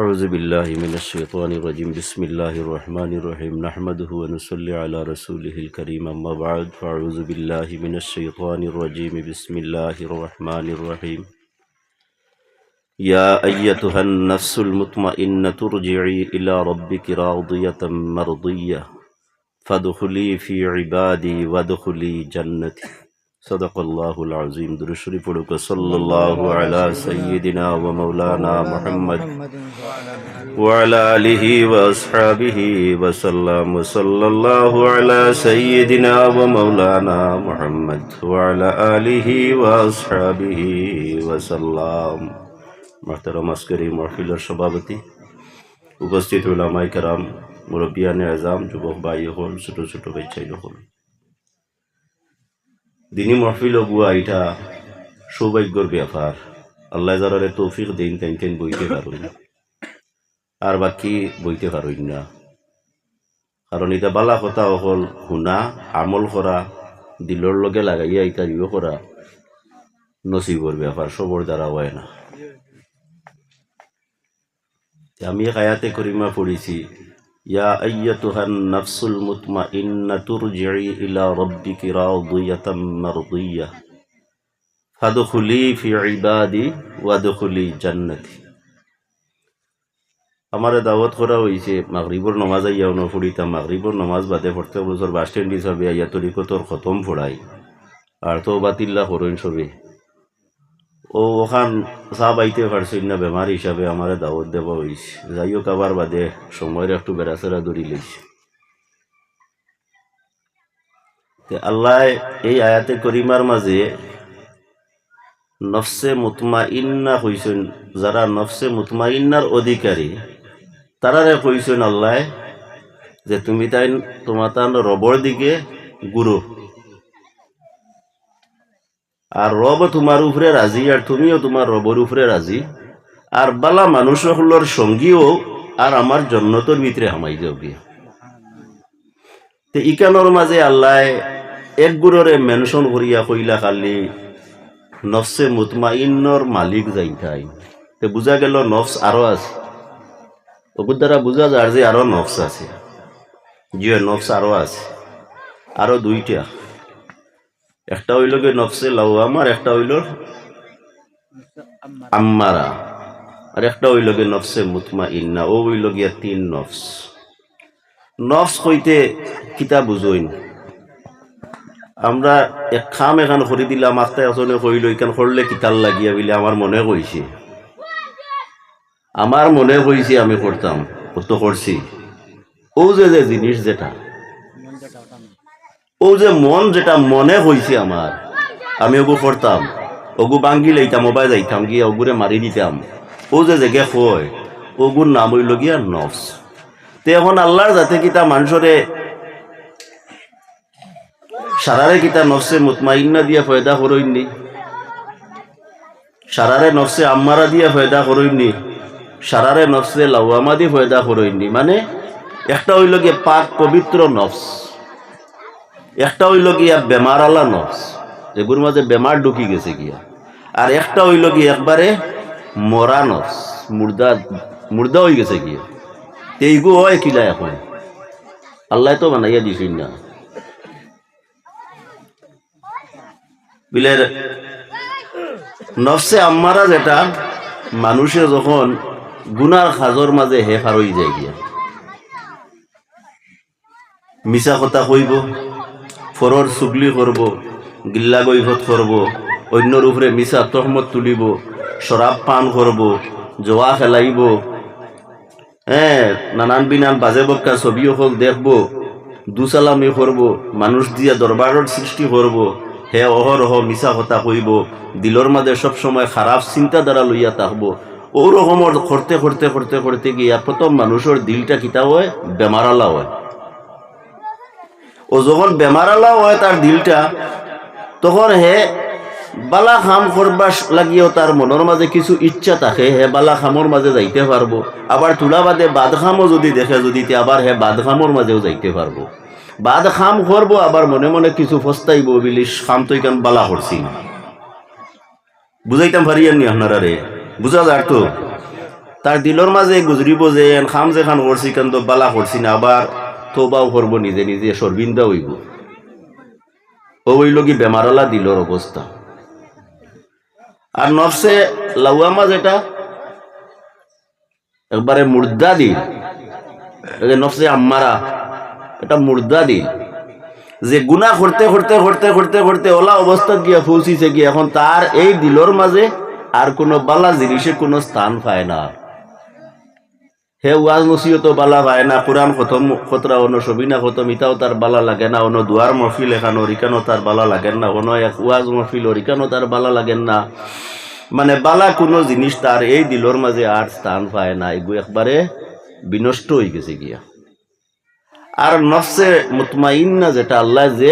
أعوذ بالله من الشيطان الرجيم بسم الله الرحمن الرحيم نحمده ونصلي على رسوله الكريم أما بعد فأعوذ بالله من الشيطان الرجيم بسم الله الرحمن الرحيم يا أيتها النفس المطمئنة ارجعي إلى ربك راضية مرضية فادخلي في عبادي وادخلي جنتي صدق الله العظيم درشري فلوك صلى الله على سيدنا ومولانا محمد وعلى آله وأصحابه وسلم وصلى الله على سيدنا ومولانا محمد وعلى آله وأصحابه وسلم محترم عسكري محفل الشبابتي উপস্থিত উলামায়ে কেরাম মুরব্বিয়ানে আযম যুবক ভাই হল ছোট ছোট বাচ্চাই হল দিনী মাহফিল বুয়া এটা সৌভাগ্যর ব্যাপার আল্লাহ যারারে তৌফিক দেন তাই বইতে পারুন আর বাকি বইতে পারুন না কারণ এটা বালা কথা হল শুনা আমল করা দিলর লগে লাগাইয়া এটা ইয়ে করা নসিবর ব্যাপার সবর দ্বারা হয় না আমি এক আয়াতে করিমা পড়েছি ইয়া আইয়াতুহান নাফসুল মুতমাইন্নাতু তুরজিই ইলা রাব্বিকি রাদিয়াতাম মারদিয়াহ ফাদখুলি ফি ইবাদি ওয়াদখুলি জান্নাতি। আমারে দাওয়াত করা হয়েছে মাগরিবর নামাজ আইয়াও না পড়িতাম, মাগরিবর নামাজ বাদে প্রত্যেক বছর বাস স্ট্যান্ড হিসাবে আইয়া তরিকতর খতম পড়াই আর তো বাতিল্লা করেন সবে ও ওখান সাহ আইতে পারছেন না বেমার হিসাবে আমারে দাওয়াত দেওয়া হয়েছে। যাই হোক আবার বাদে সময়ের একটু বেড়াচেরা ধরি লইছে। আল্লাহ এই আয়াতে করিমার মাঝে নফসে মুতমাইন্না হইছেন, যারা নফসে মুতমাইন্নার অধিকারী তারারে কইছেন আল্লাহ যে তুমি তাই তোমার তার রবর দিকে গুরু আর রব তোমার উপরে রাজি আর তুমিও তোমার রবর উপরে রাজি আর বালা মানুষ হলোর সঙ্গীও আর আমার জন্নতর ভিতরে হামাই যাও গিয়া। ইকানোর মাঝে আল্লাহ এক গুররে মেনশন করিয়া কইলা খালি নফসে মুতমাইন্নর মালিক যাইতাই। বুঝা গেল নফস আরো আছে, ওগুর দ্বারা বুঝা যায় যে আরো নফস আছে, যে নফস আরো আছে, আরো দুইটা, একটা হইল গে নফসে লাওয়ামার, একটা হইল আম্মারা, আর একটা হইল গে নফসে মুতমাইন্না। ও হইল গিয়া তিন নফস। নফস কইতে কিতা বুঝইন আমরা এক খাম এখান করি দিলাম, আস্তায় আসনে কইল এখান করলে কিতাল লাগিয়া বলে আমার মনে কইছে, আমার মনে কইছে আমি করতাম, কত করছি। ও যে জিনিস যেটা, ও যে মন যেটা মনে হয়েছে আমার, আমি ওগু করতাম, ওগু বাঙ্গি লইতাম, ওবাই যাইতাম গিয়া ওগুরে মারি দিতাম, ও যে জেগে হয় ওগুর নাম হইল গিয়া নফস। তে এখন আল্লাহর যাতে কিতা মানুষরে সারারে কিতা নফসে মুতমাইন্না দিয়া ফয়দা করইনি, সারারে নফসে আম্মারা দিয়া ফয়দা করইনি, সারারে নফসে লাওয়ামা দিয়ে ফয়দা করইনি। মানে একটা হইল গিয়া পাক পবিত্র নফস, একটা হইল গিয়া বেমার আলা নফস, যেগুর মাঝে বেমার ঢুকি গেছে গিয়া, আর একটা হইল গিয়া একবারে মরা নফস, মুর্দা মুর্দা হয়ে গেছে গিয়া। এইগু হয় কিলা এখন আল্লাহ তো বানাইয়া দিছেন না বিলের নফসে আম্মারা যেটা মানুষে যখন গুনার খাজর মাঝে হেফার হয়ে যায় গিয়া, মিছা কথা কইব, ফরর চুগলি করব, গিল্লা গৈভত করব, অন্যর উপরে মিছা তহমত তুলিব, শরাব পান করব, জোয়া খেলাইব, নানান বিনান বাজে বক্কা ছবি হল দেখব, দুসালামি করব, মানুষ দিয়া দরবারের সৃষ্টি করব, হে অহরহ মিছা কথা কইব, দিলর মাঝে সবসময় খারাপ চিন্তা দ্বারা লইয়া থাকবো। ওরকমর করতে করতে করতে করতে গিয়া প্রথম মানুষের দিলটা কিতা হয়, বেমারালা হয়। ও যখন বেমারালা হয় তার দিলটা, তখন হে বালা খাম করবার লাগিয়েও তার মনের মাঝে কিছু ইচ্ছা থাকে, হে বালা খামর মাঝে যাইতে পারবো। আবার তুলা বাদে বাদ খামও যদি দেখে, যদি আবার হে বাদ খামর মাঝেও যাইতে পারবো। বাদ খাম করবো, আবার মনে মনে কিছু ফস্তাইব বিলি খাম তো এখান বালা করছি না। বুঝাইতাম পারিয়ান নি আপনারা রে? বুঝা যার তো তার দিলর মাঝে গুজরিব যে খাম যেখান করছি কেন তো বালা করছি না, আবার তওবাও করবো, নিজে নিজে শর্মিন্দা হইব। ও হইল কি বেমারলা দিলর অবস্থা। আর নফসে লাওয়ামা যেটা একবারে মুর্দা দিল, নফসে আম্মারা এটা মুর্দা দিল, যে গুনাহ করতে করতে করতে করতে করতে ওলা অবস্থা গিয়া পৌঁছিছে গিয়া এখন তার এই দিলর মাঝে আর কোনো বালা জিনিসে কোনো স্থান পায় না। হে ওয়াজ নসিহত বালা পায় না, কোরআন খতম খতরা অন্য সবিনা খতম ইটাও তার বালা লাগে না, অন্য দুয়ার মহফিল এখানো রিকানো তার বালা লাগেন না, অন্য এক ওয়াজ মহফিল রিকানো তার বালা লাগেন না। মানে বালা কোনো জিনিস তার এই দিলর মাঝে আর স্থান পায় না, এগুলো একবারে বিনষ্ট হয়ে গেছে গিয়া। আর নফসে মুতমাইন্না যেটা আল্লাহ যে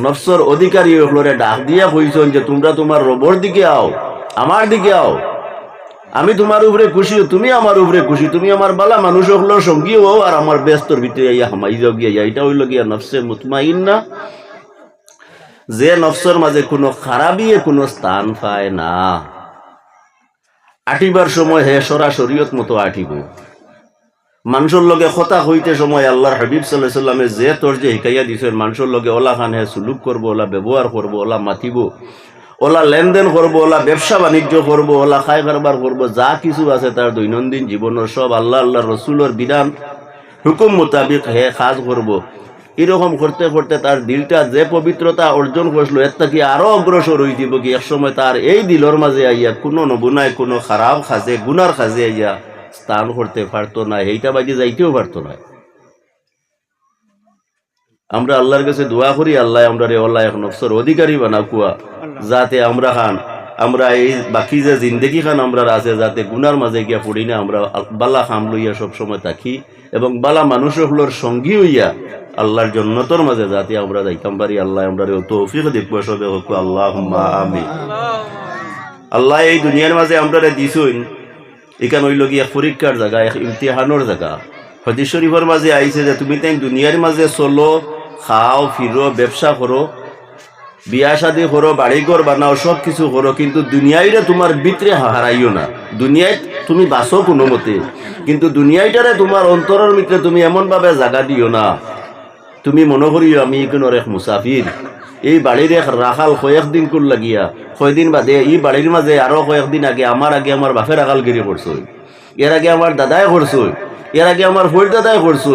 নফসর অধিকারী ওগুলোরে ডাক দিয়া কইছেন যে তোমরা তোমার রবর দিকে আও, আমার দিকে আও, আমি তোমার উপরে খুশি, তুমি আমার উপরে খুশি, তুমি আমার বালা মানুষ হলোর সঙ্গী হও, আর আমার ব্যস্তর ভিতরে ইয়া হামাই যাও গিয়া। এটা হইল গিয়া নফসে মুতমাইন্না, যে নফসর মাঝে কোনো খারাপিয়ে কোনো স্থান পায় না। আটিবার সময় হে সরাসরিয়ত মতো আটিব। মানুষের লগে কথা হইতে সময় আল্লাহর হাবিব সাল্লাল্লাহু আলাইহি সাল্লামে যে তোর যে হিকাইয়া দিছেন, মানুষের লগে ওলা খান হে সুলুক করবো, ওলা ব্যবহার করবো, ওলা মাতিব, ওলা লেনদেন করবো, ওলা ব্যবসা বাণিজ্য করবো, ওলা খাই কারবার করবো, যা কিছু আছে তার দৈনন্দিন জীবনের সব আল্লাহ আল্লাহ রসুলের বিধান হুকুম মোতাবিক হে কাজ করবো। এরকম করতে করতে তার দিলটা যে পবিত্রতা অর্জন করছিল এর থেকে আরো অগ্রসর হয়ে দিব কি একসময় তার এই দিলর মাঝে আইয়া কোনো নবুনায় কোনো খারাপ খাজে গুনার খাজে আইয়া স্থান করতে পারতো না, এইটা বাজে যাইতেও পারতো না। আমরা আল্লাহর কাছে দোয়া করি আল্লাহ আমরা রে আল্লাহ এক নফসর অধিকারী বানা কুয়া, যাতে আমরা আমরা এই বাকি যে জিন্দেগি খান আমরা আছে যাতে গুনার মাঝে গিয়া পড়ি না, আমরা বালা খাম লইয়া সবসময় থাকি এবং বালা মানুষগুলোর সঙ্গী হইয়া আল্লাহর জন্নতর মাঝে যাতে আমরা যাইতাম পারি। আল্লাহ আমরা রে তৌফিক দেখবো সবে হোক, আল্লাহুম্মা আমিন। আল্লাহ এই দুনিয়ার মাঝে আমরা রে দিছুন, এখানে হইল গিয়া পরীক্ষার জায়গা, এক ইমতিহানোর জায়গা। হাদিস শরীফের মাঝে আইছে যে তুমি তাই দুনিয়ার মাঝে চলো, খাও, ফিরো, ব্যবসা করো, বিয়া শাদি করো, বাড়িঘর বানাও, সব কিছু করো, কিন্তু দুনিয়াইরে তোমার ভিতরে হারাইও না। দুনিয়ায় তুমি বাঁচো কোনো মতে, কিন্তু দুনিয়াটারে তোমার অন্তরের ভিতরে তুমি এমনভাবে জায়গা দিও না তুমি মনে করিও আমি এখানের এক মুসাফির, এই বাড়ির এক রাখাল কয়েকদিন কুল লাগিয়া কয়দিন বাদে এই বাড়ির মাঝে আরো কয়েকদিন আগে আমার বাপের রাখালগিরি করছো, এর আগে আমার দাদাই করছো, এর আগে আমার ফোর দাদাই করছো,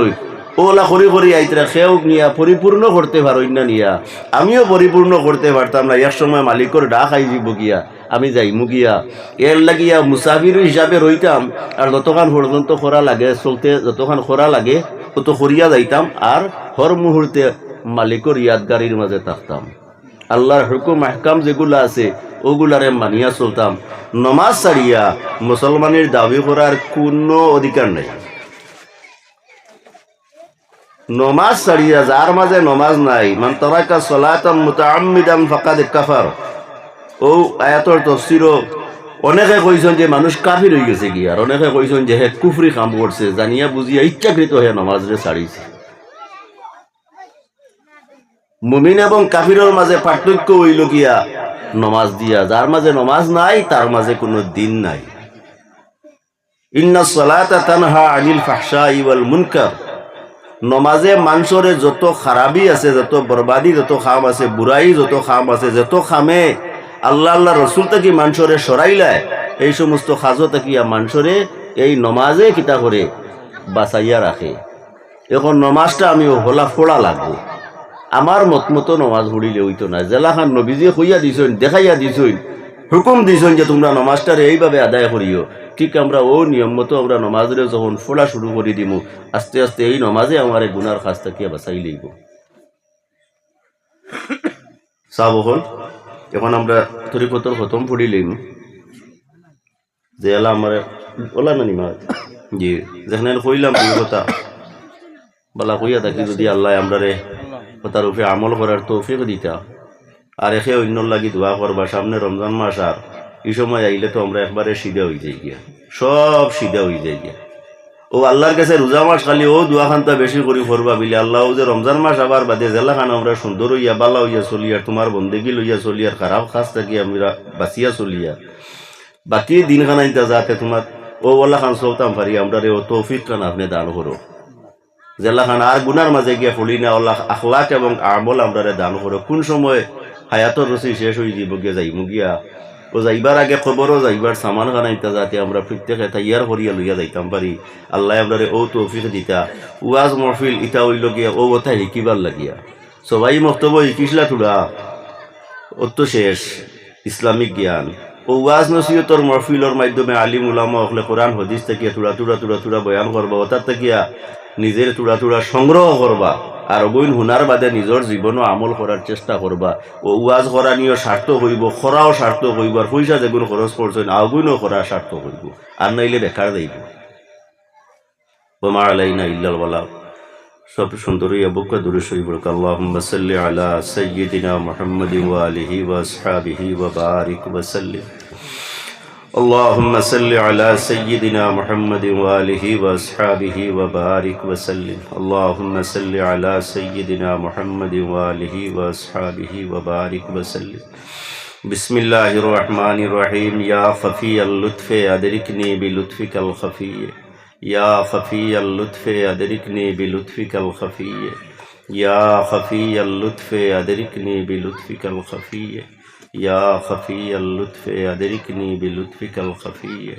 ওলা করি করি আইতরা সেও নিয়া পরিপূর্ণ করতে পারো না নিয়া, আমিও পরিপূর্ণ করতে পারতাম না। এক সময় মালিকর ডাক আই দিব গিয়া আমি যাইমু গিয়া, এর লাগিয়া মুসাফির হিসাবে রইতাম, আর যতক্ষণ পর্যন্ত খরা লাগে চলতে যতক্ষণ খরা লাগে তত করিয়া যাইতাম, আর হর মুহূর্তে মালিকর ইয়াদগারির মাঝে থাকতাম। আল্লাহর হুকুম আহকাম যেগুলো আছে ওগুলারে মানিয়া চলতাম। নমাজ ছাড়িয়া মুসলমানের দাবি করার কোনো অধিকার নেই। নমাজ ছাড়িয়া যার মাঝে নমাজ নাই, মান তারাকা সালাতাম মুতাআম্মিদান ফাকাদ কাফার, ও আয়াতর তাফসীর অনেকে কইছেন যে মানুষ কাফির হয়ে গেছে কি, আর অনেকে কইছেন যে হে কুফরি কাম করছে, জানিয়া বুঝিয়া ইচ্ছাকৃত হে নমাজরে ছাড়িছে। মুমিন এবং কাফিরের মাঝে পার্থক্য হইল গিয়া নমাজ দিয়া, যার মাঝে নমাজ নাই তার মাঝে কোনো দিন নাই। ইন্নাস সালাতা তানহা আনিল ফাহশাই ওয়াল মুনকার, নমাজে মানুষরে যত খারাপি আছে, যত বরবাদি যত খাম আছে, বুড়াই যত খাম আছে, যত খামে আল্লাহ আল্লাহ রসুল তাকি মানুষরে সরাইলায়, এই সমস্ত খাজো তাকিয়া মানুষরে এই নমাজে কিতা করে বাঁচাইয়া রাখে। এখন নমাজটা আমি হলা ফোড়া লাগবো, আমার মত মতো নমাজ পড়িলে হইতো না। জেলাখান নবীজি হইয়া দিছেন, দেখাইয়া দিছেন, হুকুম দিছেন যে তোমরা নমাজটারে এইভাবে আদায় করিও, ঠিক আমরা ও নিয়ম মতো আমরা নমাজরে যখন ফোড়া শুরু করে দিব, আস্তে আস্তে এই নমাজে আমার গুনার খাস থাকিয়া বাঁচাই লইব। সাব হল এখন আমরা তরিকতর খতম পড়িলাম, যে এলা আমার ওলা নানি মা জি যেখানে কইলাম এই কথা বলা কইয়া থাকি, যদি আল্লাহ আমরা কথার উপরে আমল করার তৌফিক দিতা, আর একে অন্য লাগি দোয়া করবা। সামনে রমজান মাস, আর এই সময় আইলে তো আমরা একবারে সিধা হয়ে যাই গিয়া, সব সিধা হয়ে যাই গিয়া। ও আল্লাহর কাছে রোজা মাস খালি ও দোয়া খানটা বেশি করে করবা বিলে আল্লাহ যে রমজান মাস আবার বাদে জেলা খান আমরা সুন্দর হইয়া বালা হইয়া চলি, আর তোমার বন্দেগি লইয়া চলি, আর খারাপ খাস থাকি আমরা বাঁচিয়া চলি, আর বাকি দিন খানাইতা যাতে তোমার ও ওলা খান চলতাম পারি আমরা রে ও তৌফিক খান আপনি দান করো জেলা খান আর গুনার মাঝে গিয়ে ফুলি না আল্লাহ আখলাক এবং আমল আমরা রে দান করো কোন সময় হায়াতর রসি শেষ হয়ে যাব গিয়ে যাই মুগিয়া ও যাইবার আগে খবরও যাইবার সামান খানাইতা যাতে আমরা প্রত্যেকে তৈয়ার করিয়া লইয়া যাইতাম পারি আল্লাহ আমরা ও তৌফিক দিতা ওয়াজ মহফিল ইটা হইল গিয়া ও কথা শিকিবার লাগিয়া সবাই মক্তব্য শিকিসলা তুলা অত শেষ ইসলামিক জ্ঞান ও ওয়াজ নসিহতর মহফিলর মাধ্যমে আলিম উলামা হলে কোরআন হদিস থেকে তুড়া বয়ান করবা অর্থাৎ থেকে নিজের তুড়া সংগ্রহ করবা আর অবৈন হুনার বাদে নিজের জীবনও আমল করার চেষ্টা করবা ও ওয়াজ করা নিয়ে স্বার্থ হইব খরাও স্বার্থ হইব আর পয়সা যেগুলো খরচ করছেন আগুনও করার স্বার্থ হইব আর নাইলে বেকার যাইব ওমা আলাইনা ইল্লাল বালাগ সব সুন্দর বুকা দূরে শরীফ আল্লাহুম্মা সাল্লি আলা সাইয়্যিদিনা মুহাম্মাদিন ওয়া আলিহি ওয়া আসহাবিহি ওয়া বারিক ওয়া সাল্লিম اللهم صل على سيدنا محمد وآله وأصحابه وبارك وسلم اللهم صل على سيدنا محمد وآله وأصحابه وبارك وسلم بسم الله الرحمن الرحيم يا خفي اللطف أدركني بلطفك الخفي يا خفي اللطف أدركني بلطفك الخفي يا خفي اللطف أدركني بلطفك الخفي يا خفي اللطف أدركني بلطفك الخفي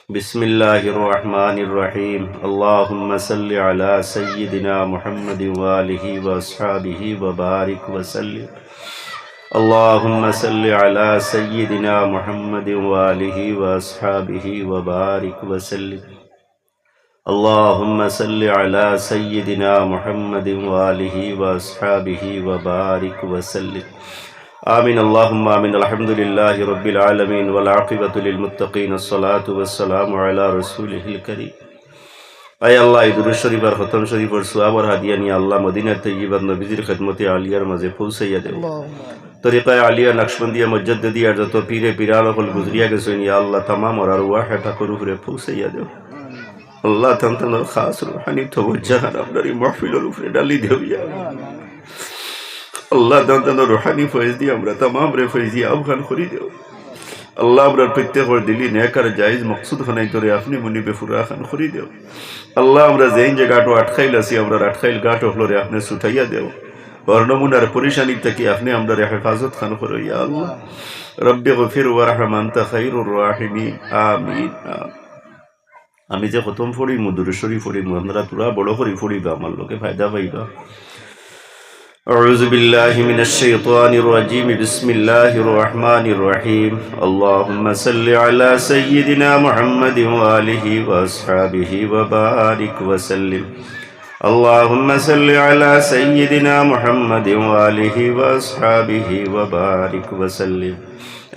بسم الله الرحمن الرحيم اللهم صل على سيدنا محمد وآله وأصحابه وبارك وسلم اللهم صل على سيدنا محمد وآله وأصحابه وبارك وسلم اللهم صل على سيدنا محمد وآله وأصحابه وبارك وسلم آمين اللهم آمين الحمد لله رب العالمين والعاقبة للمتقين الصلاة والسلام على رسوله الكريم أي الله ইদুরুস শরীফ আর খতম শরীফের সওয়াব আর হাদিয়া নিয়ে আল্লাহ মদিনার তৈয়্যিবার নবীজির খিদমতে আলিয়ার মাঝে পৌঁছাইয়া দেও তরিকায়ে আলিয়া নকশবন্দিয়া মুজাদ্দিদিয়া যত পীরে পীরান হল গুজরিয়া গেছেন ইয়া আল্লাহ तमाम আর আরওয়াহ ঠাকুর উপরে পৌঁছাইয়া দেও আল্লাহ তান্তানোর খাস রুহানি তওজ্জুহ আপনার এই মাহফিলের উপরে ডালি দেও ইয়া আল্লাহ তান্তানোর রুহানি ফয়েজ দিয়ে আমরা तमाम রে ফয়েজি আফগান করি দেও আল্লাহ আমরা প্রত্যেকের দিলি নেকার জায়েজ মকসুদ খানাই তোরে আপনি মুনিবে ফুরা খান করি দেও আল্লাহ আমরা যেই জায়গাটো আটকাইল আছি আমরা আটকাইল গাটো হলরে আপনি ছুটাইয়া দেও বর্ণমুনার পরিশানি থেকে আপনি আমরা হেফাজত খান করো ইয়া আল্লাহ রব্বি গফির ওয়ারহাম আনতা খায়রুর রাহিমিন আমিন আমি যে খতম পড়ি দুরূদ শরীফ পড়ি আমরা তোরা বড় করি পড়িবা আমার লোকে ফায়দা পাইবা أعوذ بالله من الشيطان الرجيم بسم الله الرحمن الرحيم اللهم صل على سيدنا محمد وآله وأصحابه وبارك وسلم اللهم صل على سيدنا محمد وآله وأصحابه وبارك وسلم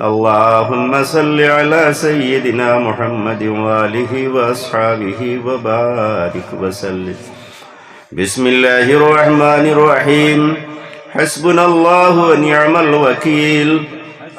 اللهم صل على سيدنا محمد وآله وأصحابه وبارك وسلم بسم الله الرحمن الرحيم حسبنا الله ونعم الوكيل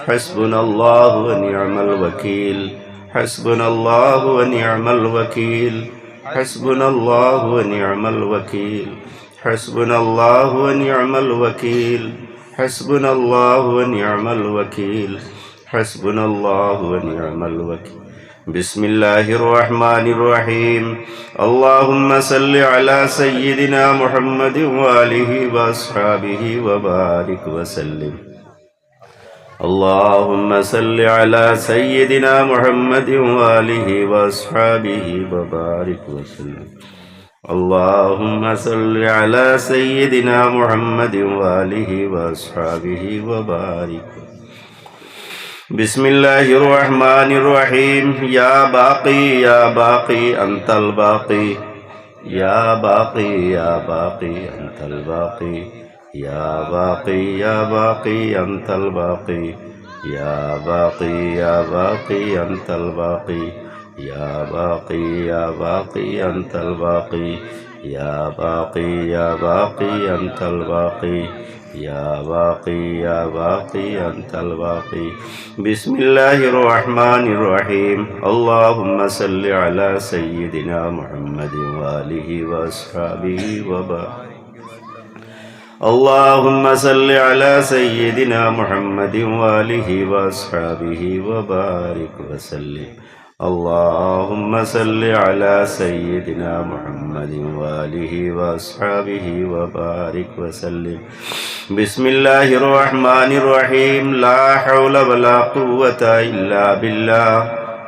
حسبنا الله ونعم الوكيل حسبنا الله ونعم الوكيل حسبنا الله ونعم الوكيل حسبنا الله ونعم الوكيل حسبنا الله ونعم الوكيل حسبنا الله ونعم الوكيل بسم الله الرحمن الرحيم اللهم صل على سيدنا محمد وآله وأصحابه وبارك وسلم اللهم صل على سيدنا محمد وآله وأصحابه وبارك وسلم اللهم صل على سيدنا محمد وآله وأصحابه وبارك وسلم بسم الله الرحمن الرحيم يا باقي يا باقي أنت الباقي يا باقي يا باقي أنت الباقي يا باقي يا باقي أنت الباقي يا باقي يا باقي أنت الباقي يا باقي يا باقي أنت الباقي يا باقي يا باقي أنت الباقي يا باقي يا باقي أنت الباقي بسم الله الرحمن الرحيم اللهم صل على سيدنا محمد وآله وأصحابه وبارك اللهم صل على سيدنا محمد وآله وأصحابه وبارك وسلم اللهم صل على سيدنا محمد وآله وأصحابه وبارك وسلم. بسم الله الرحمن الرحيم. لا حول ولا قوة إلا بالله.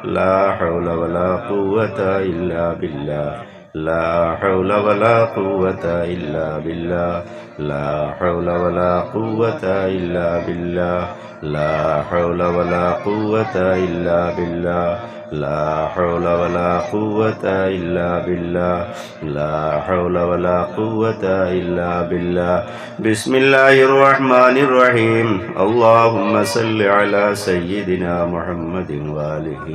لا حول ولا قوة إلا بالله. لا حول ولا قوة إلا بالله. لا حول ولا قوة إلا بالله. لا حول ولا قوة إلا بالله. لا حول ولا قوة إلا بالله. لا حول ولا قوة إلا بالله. بسم الله الرحمن الرحيم. اللهم صل على سيدنا محمد وآله.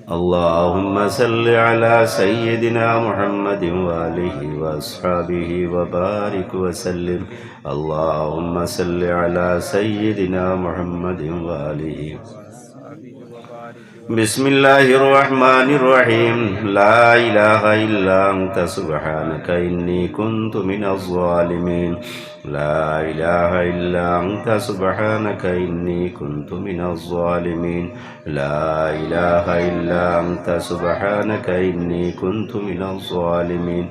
اللهم صل على سيدنا محمد وآله وأصحابه وبارك وسلم. اللهم صل على سيدنا محمد وآله. بسم الله الرحمن الرحيم. لا إله إلا أنت سبحانك إني كنت من الظالمين. لا إله إلا أنت سبحانك إني كنت من الظالمين. لا إله إلا أنت سبحانك إني كنت من الظالمين.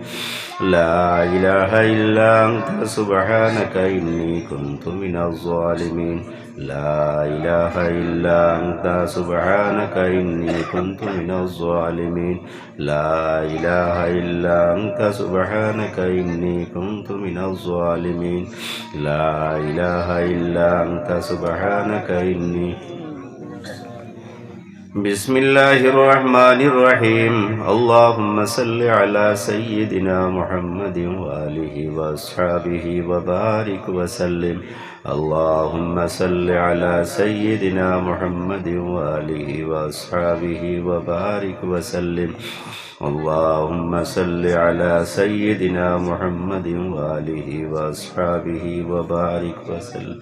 لا إله إلا أنت سبحانك إني كنت من الظالمين. لا إله إلا أنت سبحانك إني كنت من الظالمين. لا إله إلا أنت سبحانك إني كنت من الظالمين. لا إله إلا أنت سبحانك إني. بسم الله الرحمن الرحيم. اللهم صل على سيدنا محمد وآله وأصحابه وبارك وسلم. اللهم صل على سيدنا محمد وآله وأصحابه وبارك وسلم. اللهم صل على سيدنا محمد وآله وأصحابه وبارك وسلم.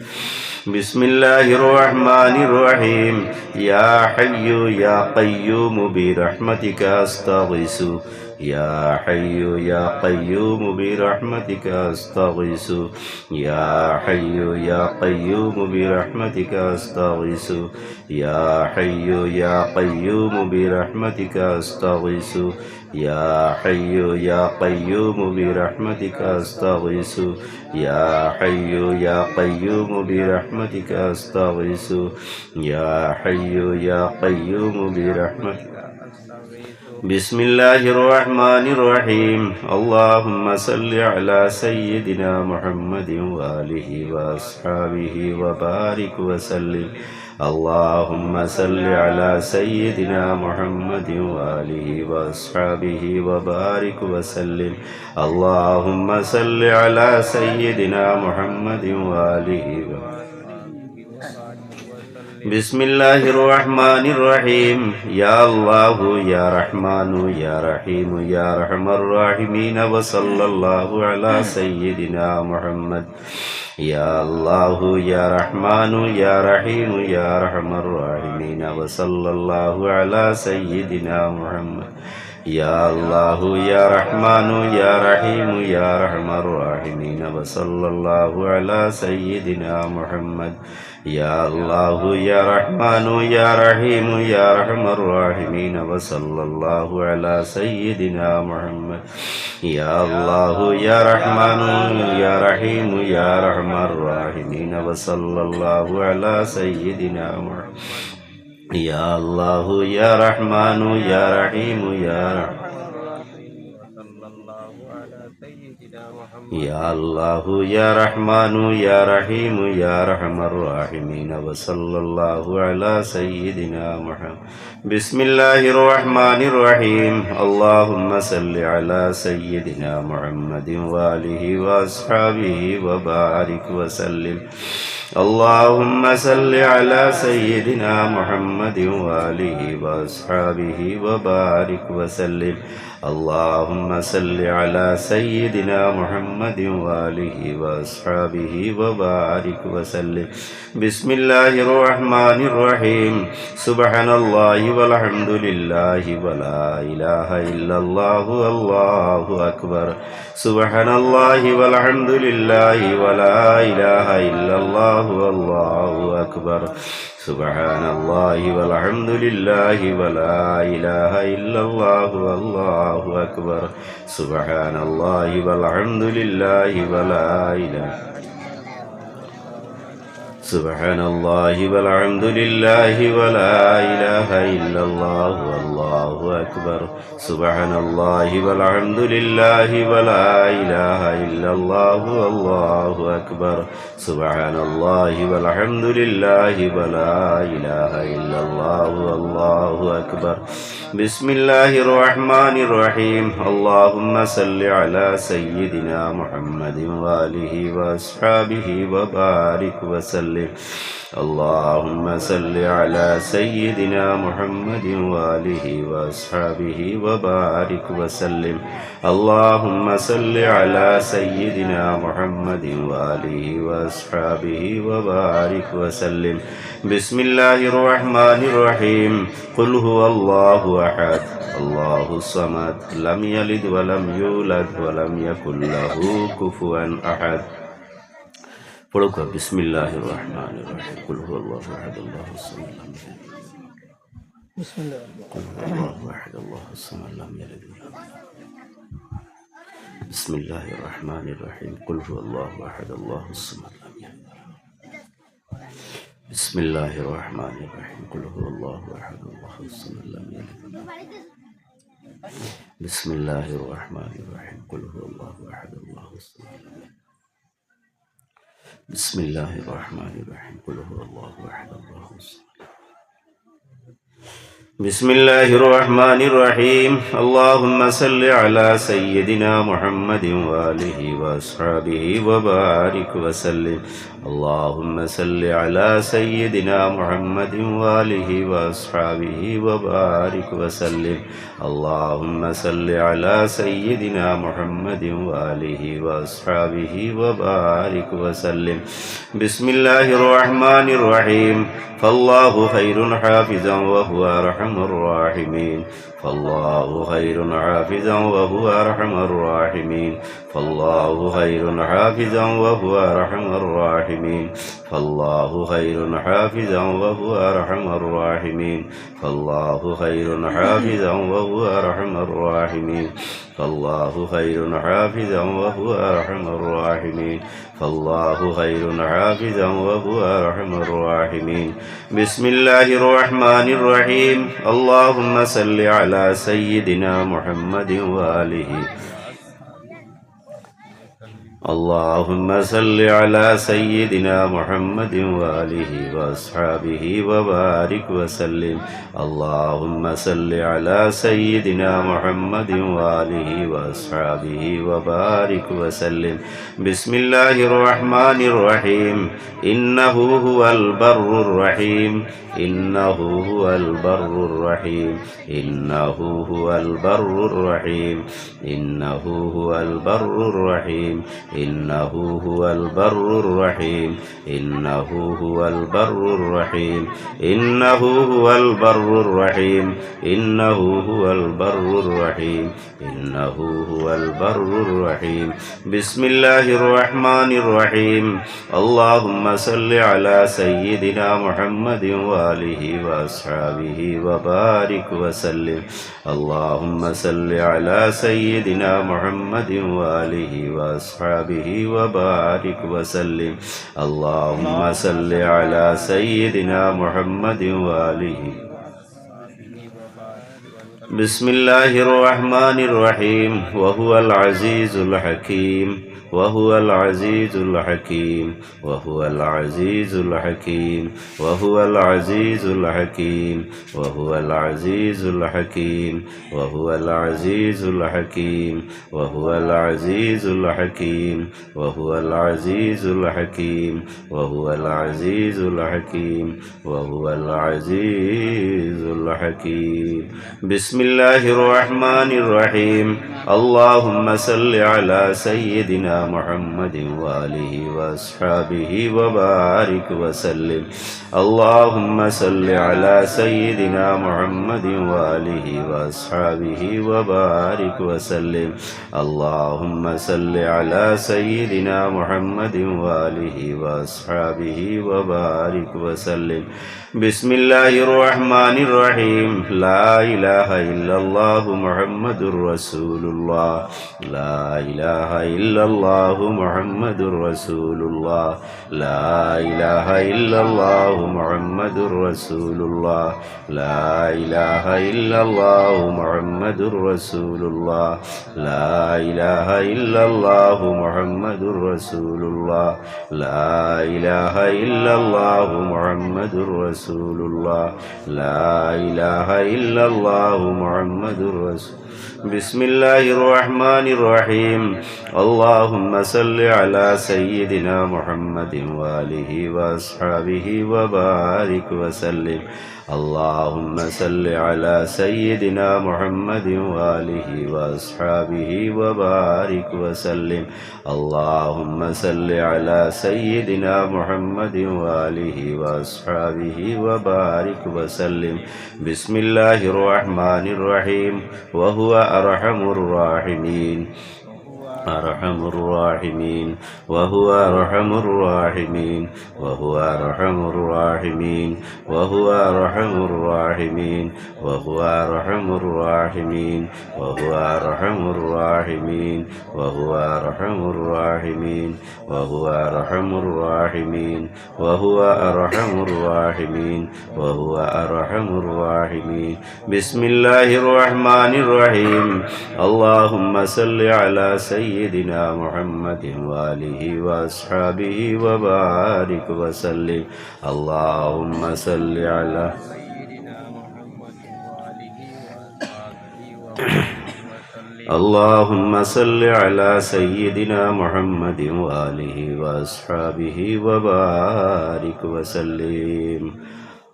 بسم الله الرحمن الرحيم. يا حي يا قيوم برحمتك أستغيث. يا حي يا قيوم برحمتك أستغيث. يا حي يا قيوم برحمتك أستغيث. يا حي يا قيوم برحمتك أستغيث. يا حي يا قيوم برحمتك أستغيث. يا حي يا قيوم برحمتك أستغيث. يا حي يا قيوم برحمتك. بسم الله الرحمن الرحيم. اللهم صل على سيدنا محمد وآله وأصحابه وبارك وسلم. اللهم صل على سيدنا محمد وآله وأصحابه وبارك وسلم. اللهم صل على سيدنا محمد وآله وبارك. بسم الله الرحمن الرحيم. يا الله يا رحمن يا رحيم يا أرحم الراحمين. وصلى الله على سيدنا محمد. يا الله يا رحمن يا رحيم يا أرحم الراحمين. وصلى الله على سيدنا محمد. يا الله يا رحمن يا رحيم يا أرحم الراحمين. وصلى الله على سيدنا محمد. يا الله يا رحمن يا رحيم يا أرحم الراحمين. وصلى الله على سيدنا محمد. يا الله يا رحمن يا رحيم يا أرحم الراحمين. وصلى الله على سيدنا محمد. يا الله يا رحمن يا رحيم يا رحمن. يا الله يا رحمن يا رحيم يا أرحم الراحمين. وصلى الله على سيدنا محمد. بسم الله الرحمن الرحيم. اللهم صل على سيدنا محمد وآله وأصحابه وبارك وسلم. اللهم صل على سيدنا محمد وآله وأصحابه وبارك وسلم. اللهم صل على سيدنا محمد وآله وأصحابه وبارك وسلم. بسم الله الرحمن الرحيم. سبحان الله والحمد لله ولا إله إلا الله والله أكبر. سبحان الله والحمد لله ولا إله إلا الله والله أكبر. سبحان الله والحمد لله ولا إله إلا الله والله أكبر سبحان الله والحمد لله ولا إله سبحان الله والحمد لله ولا إله إلا الله والله أكبر سبحان الله والحمد لله ولا إله إلا الله والله أكبر سبحان الله والحمد لله ولا إله إلا الله والله أكبر بسم الله الرحمن الرحيم اللهم صل على سيدنا محمد وآله وأصحابه وبارك وسلم اللهم صل على سيدنا محمد وآله وأصحابه وبارك وسلم اللهم صل على سيدنا محمد وآله وأصحابه وبارك وسلم بسم الله الرحمن الرحيم قل هو الله أحد الله الصمد لم يلد ولم يولد ولم يكن له كفوا أحد পড়ুক বিসমিল্লাহির রহমানির রহিম কুল হুয়াল্লাহু আহাদ আল্লাহুস সামাদ লাম ইয়ালিদ বিসমিল্লাহ কুল হুয়াল্লাহু আহাদ আল্লাহুস সামাদ লাম ইয়ালিদ বিসমিল্লাহির রহমানির রহিম কুল হুয়াল্লাহু আহাদ আল্লাহুস সামাদ লাম ইয়ালিদ বিসমিল্লাহির রহমানির রহিম কুল হুয়াল্লাহু আহাদ আল্লাহুস সামাদ লাম ইয়ালিদ বিসমিল্লাহির রহমানির রহিম কুল হুয়াল্লাহু আহাদ আল্লাহুস সামাদ লাম ইয়ালিদ بسم الله الرحمن الرحيم قل هو الله احد الله الصمد بسم الله الرحمن الرحيم اللهم صل على سيدنا محمد وآله وأصحابه وبارك وسلم اللهم صل على سيدنا محمد وآله وأصحابه وبارك وسلم اللهم صل على سيدنا محمد وآله وأصحابه وبارك وسلم بسم الله الرحمن الرحيم فالله خير حافظا وهو أرحم الراحمين فالله خير حافظا وهو أرحم الراحمين فالله خير حافظا وهو أرحم الراحمين فالله خير حافظا وهو أرحم الراحمين فالله خير حافظا وهو أرحم الراحمين فالله خير حافظا وهو أرحم الراحمين فالله خير حافظا وهو أرحم الراحمين بسم الله الرحمن الرحيم اللهم صل على سيدنا محمد وآله اللهم صل على سيدنا محمد وآله وأصحابه وبارك وسلم اللهم صل على سيدنا محمد وآله وأصحابه وبارك وسلم بسم الله الرحمن الرحيم إنه هو البر الرحيم إنه هو البر الرحيم إنه هو البر الرحيم إنه هو البر الرحيم إنه هو البر الرحيم إنه هو البر الرحيم إنه هو البر الرحيم إنه هو البر الرحيم إنه هو البر الرحيم بسم الله الرحمن الرحيم اللهم صل على سيدنا محمد وآله وأصحابه وبارك وسلم اللهم صل على سيدنا محمد وآله وأصحابه وبارك وسلم اللهم صل على سيدنا محمد وآله بسم الله الرحمن الرحيم وهو العزيز الحكيم وهو العزيز الحكيم وهو العزيز الحكيم وهو العزيز الحكيم وهو العزيز الحكيم وهو العزيز الحكيم وهو العزيز الحكيم وهو العزيز الحكيم وهو العزيز الحكيم وهو العزيز الحكيم بسم الله الرحمن الرحيم اللهم صل على سيدنا محمد وآله وأصحابه وبارك وسلم اللهم صل على سيدنا محمد وآله وأصحابه وبارك وسلم اللهم صل على سيدنا محمد وآله وأصحابه وبارك وسلم بسم الله الرحمن الرحيم لا إله إلا الله محمد رسول الله لا إله إلا الله محمد رسول الله لا إله إلا الله محمد رسول الله لا إله إلا الله محمد رسول الله لا إله إلا الله محمد رسول الله لا إله إلا الله محمد رسول الله لا إله إلا الله محمد رسول بسم الله الرحمن الرحيم اللهم صل على سيدنا محمد وآله وأصحابه وبارك وسلم اللهم صل على سيدنا محمد وآله وأصحابه وبارك وسلم اللهم صل على سيدنا محمد وآله وأصحابه وبارك وسلم بسم الله الرحمن الرحيم وهو أرحم الراحمين أرحم الراحمين وهو أرحم الراحمين وهو أرحم الراحمين وهو أرحم الراحمين وهو أرحم الراحمين وهو أرحم الراحمين وهو أرحم الراحمين وهو أرحم الراحمين وهو أرحم الراحمين وهو أرحم الراحمين بسم الله الرحمن الرحيم اللهم صل على سيدنا محمد وآله وأصحابه وبارك وسلم اللهم صل على اللهم صل على سيدنا محمد وآله وأصحابه وبارك وسلم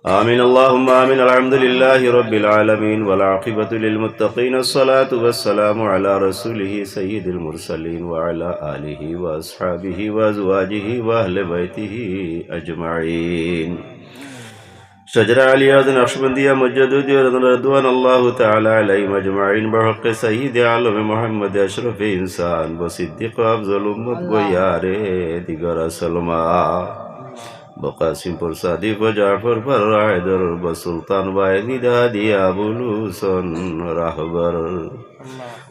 آمين اللهم آمين الحمد لله رب العالمين والعاقبة للمتقين الصلاة والسلام على رسوله سيد المرسلين وعلى آله وأصحابه وأزواجه وأهل بيته أجمعين شجر عليات نقشبندية مجدودية رضوان الله تعالى عليهم أجمعين بحق سيد عالم محمد أشرف إنسان وصديق أفضل أمة وياري ديگر سلمى بقاسم صادق وجعفر فرعيدر بسلطان بايدي دادي أبو لوسن رهبر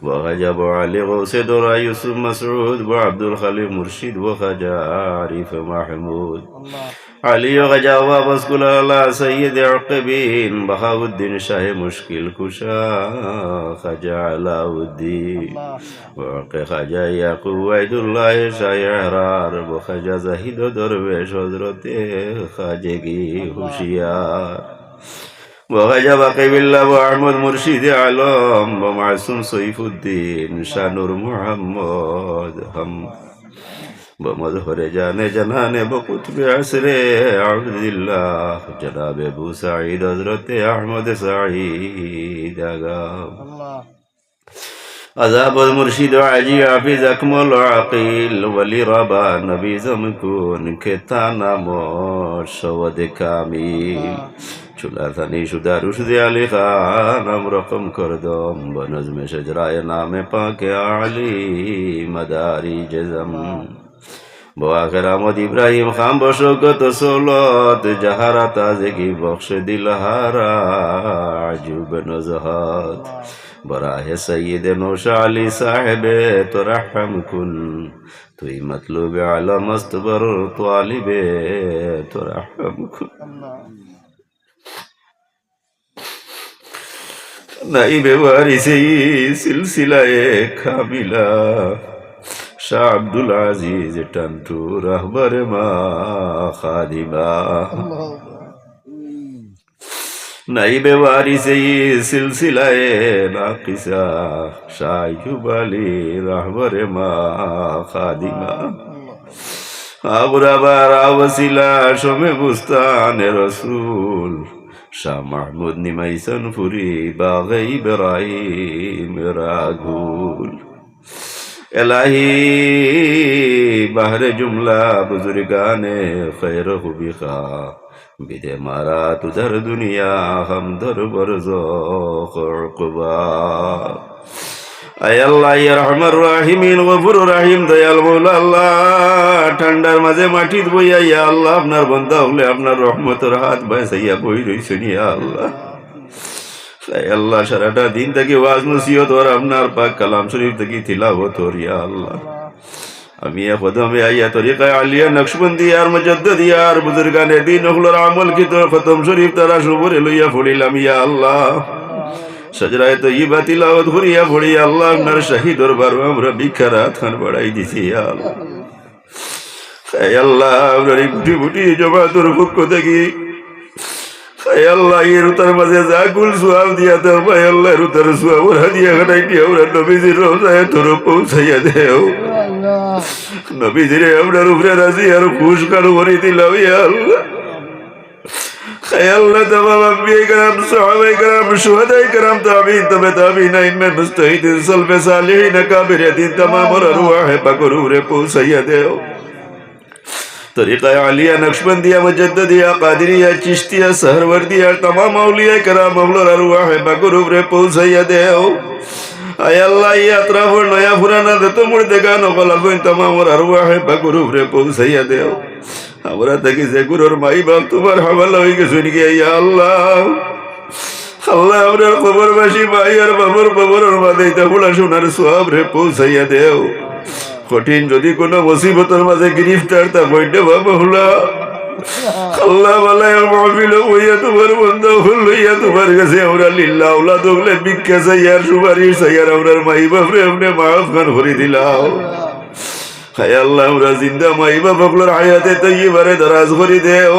وخجب علي غوث درا يوسف مسعود وعبد الخليل مرشد وخجا عارف محمود علي وخجا وابسكول الله سيد عقبين بخاو الدين شاه مشكل كشا خجا علاو الدين وعقي خجا يعقوب عيد الله شاه احرار وخجا زهيد درويش حضرته خاجگي هوشيار وخجا بقي بالله وأحمد مرشد علم ومعصوم سيف الدين شانور محمد هم بمظهر جانے جنانے بقطب عصر عبد الله جناب ابو سعید حضرت احمد سعید آغام عذاب المرشد عجی حافظ اکمل عقیل ولی ربا نبی زمکون کتانا شود کامیل چولاتانی شده رشد علی خانم رقم کردم با نظم شجرای نام پاک علی مداری جزم با آخر آمد ابراهیم خان با شوکت و سولات جهارا تازگی بخش دلهارا عجوب نزهات براه سید نوش علی صاحب ترحم کن توی مطلوب علم است بر طالب ترحم کن نائب وارثی سلسلہ کاملہ شاہ عبدالعزیز ٹنٹو رہبر ما خادمہ نائب وارثی سلسلہ ناقصہ شاہ ایوب علی رہبر ما خادمہ غربا را وسیلہ شم بستان رسول শাহ মাহমুদ নিমাইসন ফুরি বাগে ইব্রাহিম রাগুল এলাহি বাহরে জুমলা বুজুর্গানে খৈর খুবি খা বিদে মারা তুধর দুনিয়া হম ধর বরজখ উকবা আয় আল্লাহ ইয়া রহমান রাহিমিন গফুর রহিম দয়াল মৌলা আল্লাহ ঠান্ডার মাঝে মাটিত বইয়া ইয়া আল্লাহ আপনার বান্দা হলে আপনার রহমতের হাত বাঁচাইয়া বই রইছেন ইয়া আল্লাহ আয় আল্লাহ সারাটা দিন থেকে ওয়াজ নসিহত আর আপনার পাক কালাম শরীফ থেকে তিলাওয়াত ওর ইয়া আল্লাহ আমি কদমে আইয়া তরিকায় আলিয়া নকশবন্দি আর মুজাদ্দিদ আর বুজুর্গানে দিন ওগুলোর আমল কি তোর খতম শরীফ তারা সুবরে লইয়া পড়িলাম ইয়া আল্লাহ সজরায় তৈবা তিলাওয়াত করিয়া পড়ি আল্লাহ আপনার শাহী দরবার আমরা ভিক্ষারাত খান বাড়াই দিছি ইয়া আল্লাহ হে আল্লাহ আপনার বুটি বুটি জমাতুর পক্ষ থেকে হে আল্লাহ এর উতার মাঝে যা কুল সোয়াব দিয়া তোর ভাই আল্লাহ এর উতার সোয়াব ওরা দিয়া খাটাই দিয়া ওরা নবীজির রোজায় তোর পৌঁছাইয়া দেও নবীজিরে আপনার উপরে রাজি আর খুশ কারো করে দিলাম ইয়া আল্লাহ হে আল্লাহ तमाम अंबिया کرام صحابہ کرام شہداء کرام تابعین تبع تابعین ائمہ مجتہدین سلف صالحین اکابر دین تمام ارواح پاک روح پوسیا دیو طریقہ عالیہ نقشبندیہ مجددیہ قادریہ چشتیہ سہروردیہ تمام اولیاء کرام اولر ارواح پاک روح پوسیا دیو আয় আল্লাহ এই আত্রাফর নয়া পুরানা যত মুড়তে গান কলাফইন तमाम ارواح পাক রূহ রে পৌঁছাইয়া দেও আমরা থেকে যে গুরুর মাই বাপ তোমার হাওয়ালা হয়ে গেছে নাকি ইয়া আল্লাহ আল্লাহ আমরার কবরবাসী ভাই আর বাবার কবরের মাঝে এটা বলা শোনার সওয়াব রে পৌঁছাইয়া দেও কঠিন যদি কোনো মুসিবতের মাঝে গ্রেফতার তা বইতে বাবা হলা আল্লাহ বালাই মাহফিল হইয়া তোমার বন্ধু হইয়া তোমার কাছে আমরা লিল্লাহ আওলাদ হলে ভিক্ষা চাই আর সুপারিশ চাই আর আমরার মাই বাপরে আপনি মাফ খান করে দিলাও হায় আল্লাহ আমরা জিন্দা মাই বাপ হকলোর হায়াতে তৈবারে দরাজ করে দেও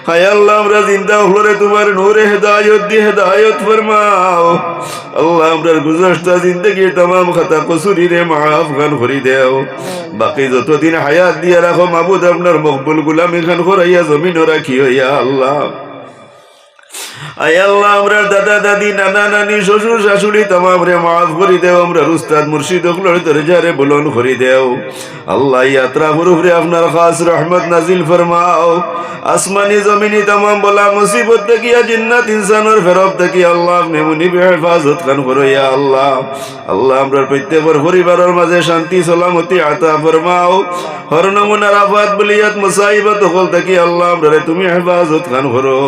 হায় আল্লাহ আমরা জিন্দা হকলোরে তোমার নূরে হেদায়ত দিয়ে হেদায়ত ফরমাও আল্লাহ আমরার গুজশতা জিন্দগির तमाम খতা কসুরি রে মাফ খান করে দেও বাকি যতদিন হায়াত দিয়ে রাখো মাবুদ আপনার মকবুল গুলামি খান করাইয়া জমিন রাখিও ইয়া আল্লাহ আয় আল্লাহ আমরার দাদা দাদি নানা নানি শ্বশুর শাশুড়ি तमाम রে মাফ করে দেও আমরার উস্তাদ মুর্শিদ হকলোর দরজারে বুলন্দ করে দেও আল্লাহ ইয়াত্রা হুরুফরে আপনার খাস রহমত নাজিল ফরমাও আসমানি জমিনি तमाम বলা মুসিবত থেকে জিন্নাত ইনসানের ফেরব থেকে আল্লাহ আপনি মুনিবে হেফাজত খান করো ইয়া আল্লাহ আল্লাহ আমরার প্রত্যেকের পরিবারের মাঝে শান্তি সালামতি আতা ফরমাও হর নমুনার আফাত বলিয়াত মুসাইবত হল থেকে আল্লাহ আমরারে তুমি হেফাজত খান করো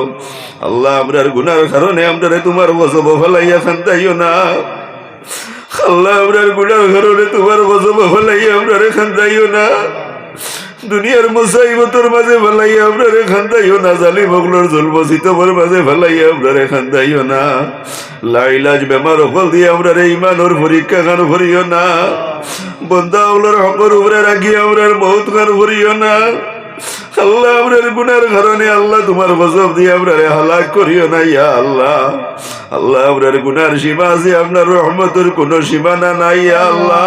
আল্লাহ আমরার গুনার কারণে আমরারে তোমার গজব ফলাইয়া খান্তাইও না আল্লাহ আমরার গুনার কারণে তোমার গজব ফলাইয়া আমরারে খান্তাইও না দুনিয়ার মুসাইবতর মাঝে ফলাইয়া আমরারে খান্তাইও না জালিম হকলোর জুলম সিতমের মাঝে ফলাইয়া আমরারে খান্তাইও না লাইলাজ বেমার হল দিয়ে আমরারে ইমানের পরীক্ষা খান করিও না বন্দা হকলোর হকর উপরে রাখি আমরার মৌত খান করিও না আল্লাহ আমরার গুনার কারণে আল্লাহ তোমার গজব দিয়ে আমরারে হালাক করিও না ইয়া আল্লাহ আল্লাহ আমরার গুনার সীমা আছে আপনার রহমতের কোনো সীমানা নাই ইয়া আল্লাহ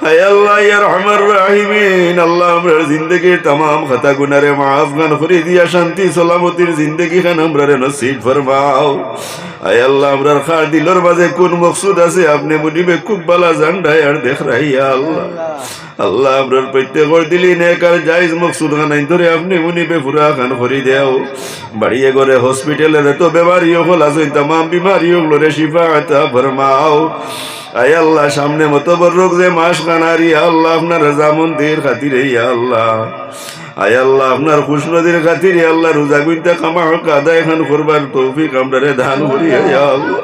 হায় আল্লাহ ইয়া রহমান রাহিমিন আল্লাহ আমরার জিন্দগির तमाम খতা গুনারে মাফ খান করে দিয়া শান্তি সালামতির জিন্দগি খান আমরারে নসিব ফরমাও আয় আল্লাহ আমরার খার দিলর মাঝে কোন মকসুদ আছে আপনি মুনিবে খুব বালা জান্ডায় আর দেখ রাই ইয়া আল্লাহ আল্লাহ আমরার প্রত্যেকর দিলি নেকার জায়েজ মকসুদ খানাই ধরে আপনি মুনিবে পুরা খান করে দেও বাড়িয়ে ঘরে হসপিটালের তো বেমারিও হল আছে तमाम বিমারিও গুলোরে শিফা আতা ফরমাও আয় আল্লাহ সামনে মতবর রোগ যে মাস খানারি আল্লাহ আপনার রাজা মন্দির খাতিরে ইয়া আল্লাহ আয় আল্লাহ আপনার খুশনদির খাতিরে আল্লাহ রোজা গুনতে কামা হক আদায় খান করবার তৌফিক আমরারে দান করিয়া ইয়া আল্লাহ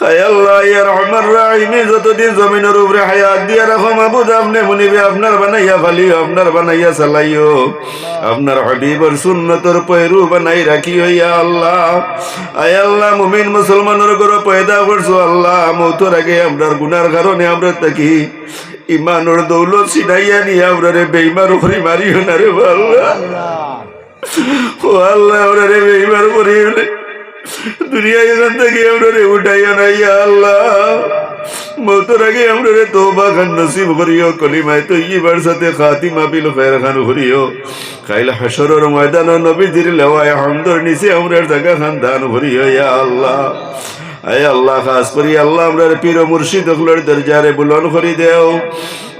হায় আল্লাহ ইয়া রহমান রাহিমিন যতদিন জমিনের উপরে হায়াত দিয়া রাখো মাবুদ আপনি মুনিবে আপনার বানাইয়া ফালিও আপনার বানাইয়া চালাইও আপনার হাবিবর সুন্নতর পয়রু বানাই রাখিও ইয়া আল্লাহ আয় আল্লাহ মুমিন মুসলমানের ঘরে পয়দা করছো আল্লাহ মৌতর আগে আমরার গুনার কারণে আমরা থাকি ইমানের দৌলত ছিনাইয়া নিয়ে আমরারে বেঈমান করে মারিও না রে আল্লাহ ও আল্লাহ আমরারে বেঈমান করিও না দুনিয়া এখান থেকে আমরা উঠাইয়া না ইয়া আল্লাহ মৌতের আগে আমরা রে তওবা খান নসিব করিও, কলিমায়ে তয়্যিবার সাথে খাতিমা বিল খায়র খান করিও। কাইল হাশরের ময়দানে নবীজির লেওয়ায় হামদর নিচে আমরার জায়গা খান দান করিও ইয়া আল্লাহ। আয় আল্লাহ, খাস করি আল্লাহ আমরার পীর ও মুর্শিদ হকলের দরজারে বুলন্দ করি দেও।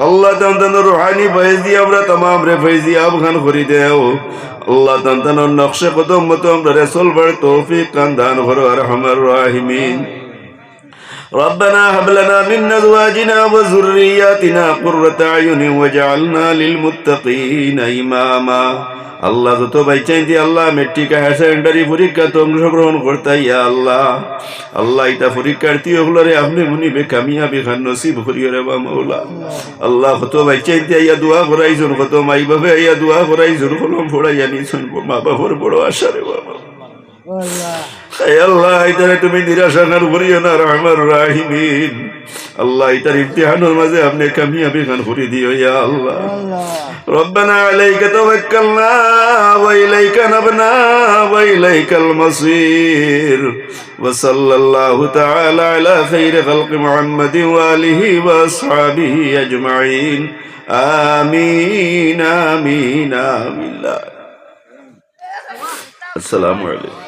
আল্লাহ তান্তানোর রুহানি ফয়েজ দিয়ে আমরা तमाम রে ফয়েজি আব খান করি দেও। আল্লাহ তান্তানোর নকশে কদম মতো আমরা চলবার তৌফিক কান দান করো আরহামার রাহিমিন। ربنا هب لنا من أزواجنا وذرياتنا قرة أعين واجعلنا للمتقين إماما। আল্লাহ যত বাইচাইতে আল্লাহ মেট্রিক হায়ার সেকেন্ডারি পরীক্ষাতে অংশগ্রহণ করতে ইয়া আল্লাহ। আল্লাহ ইতা পরীক্ষার্থী হলরে আপনি মুনিবে কামিয়াবি খান নসিব করিও রে বা মাওলা। আল্লাহ কত বাইচাইতে ইয়া দোয়া করাইছুন, কত মাই বাবা ইয়া দোয়া করাইছুন, কলম ফোড়াইয়া নিছুন, মা বাবার বড় আশা রে বাবা। আল্লাহ ইতারে তুমি নিরাশা খান করিও না রহমান রাহিমিন। আল্লাহ ইতার ইমতিহানের মাঝে আপনি কামিয়াবি খান করে দিও ইয়া আল্লাহ। রব্বানা আলাইকা তাওয়াক্কালনা ওয়া ইলাইকা নাবনা ওয়া ইলাইকাল মাসির। ওয়া সাল্লাল্লাহু তাআলা আলা খাইরি খালকি মুহাম্মাদিন ওয়া আলিহি ওয়া আসহাবিহি আজমাইন। আমিন আমিন আমিন। আসসালামু আলাইকুম।